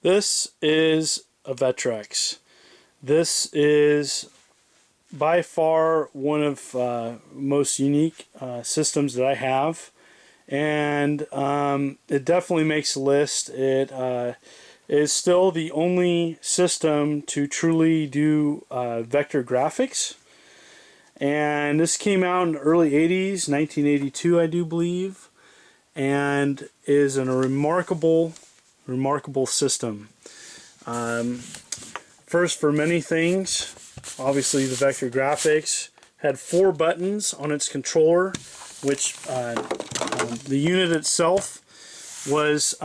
This is a Vectrex. This is by far one of most unique systems that I have, and it definitely makes a list. It is still the only system to truly do vector graphics, and this came out in the early 80s, 1982 I do believe, and is a remarkable system. First, for many things, obviously the vector graphics had 4 buttons on its controller, which the unit itself was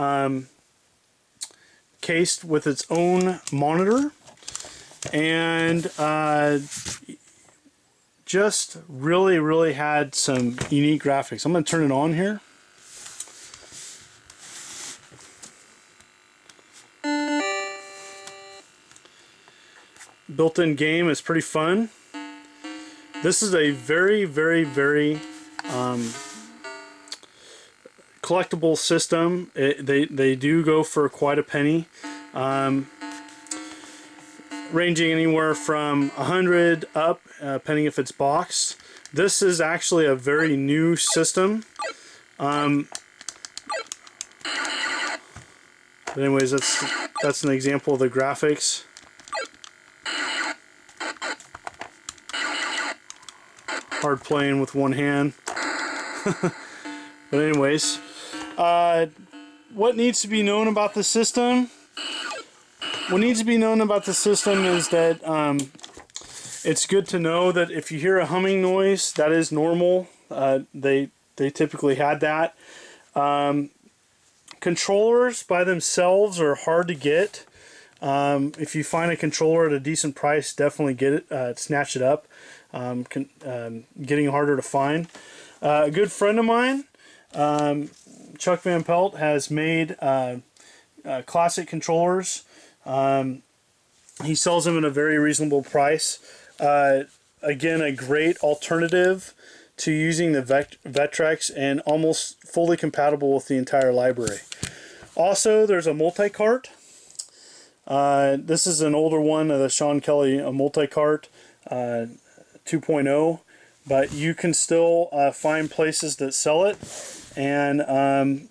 cased with its own monitor, and just really had some unique graphics. I'm going to turn it on here. Built-in game is pretty fun. This is a very collectible system. They do go for quite a penny, ranging anywhere from 100 up, depending if it's boxed. This is actually a very new system. But anyways, that's an example of the graphics. Hard playing with one hand. But anyways, what needs to be known about the system? What needs to be known about the system is that it's good to know that if you hear a humming noise, that is normal. They typically had that. Controllers by themselves are hard to get. If you find a controller at a decent price, definitely get it, snatch it up. Getting harder to find. A good friend of mine, Chuck Van Pelt, has made classic controllers. He sells them at a very reasonable price. Again, a great alternative to using the Vectrex, and almost fully compatible with the entire library. Also, there's a multi-cart. This is an older one, the Sean Kelly multi-cart 2.0, but you can still find places that sell it, and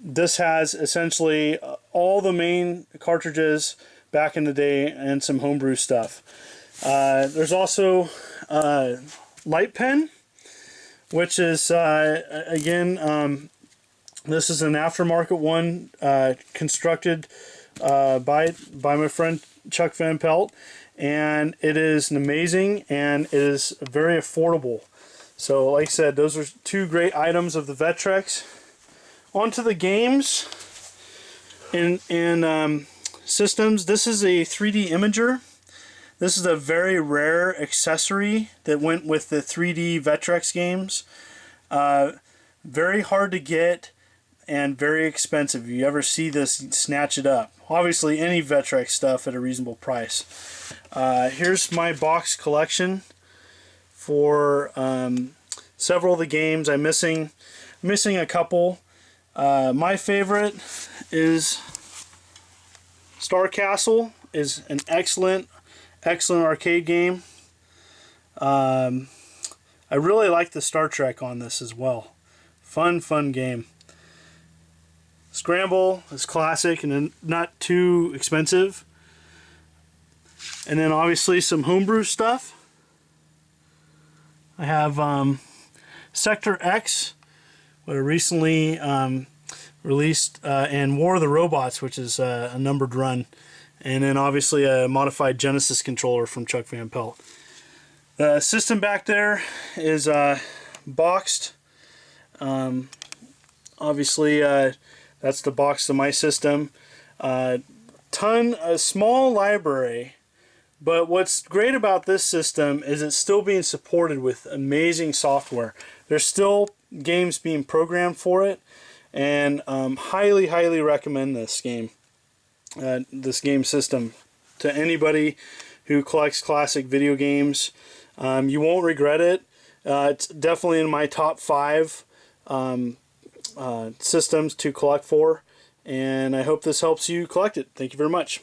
this has essentially all the main cartridges back in the day and some homebrew stuff. There's also Light Pen, which is again, this is an aftermarket one, constructed by my friend Chuck Van Pelt, and it is amazing, and it is very affordable. So like I said, those are 2 great items of the Vectrex. On to the games and systems. This is a 3D imager. This is a very rare accessory that went with the 3D Vectrex games. Very hard to get and very expensive. If you ever see this, snatch it up. Obviously, any Vectrex stuff at a reasonable price. Here's my box collection for several of the games. I'm missing a couple. My favorite is Star Castle. Is an excellent arcade game. I really like the Star Trek on this as well. Fun game. Scramble is classic and not too expensive. And then obviously some homebrew stuff. I have Sector X, what I recently released, and War of the Robots, which is a numbered run. And then obviously a modified Genesis controller from Chuck Van Pelt. The system back there is boxed. Obviously that's the box to my system. A small library, but what's great about this system is it's still being supported with amazing software. There's still games being programmed for it, and highly recommend this game system to anybody who collects classic video games. You won't regret it. It's definitely in my top 5 systems to collect for, and I hope this helps you collect it. Thank you very much.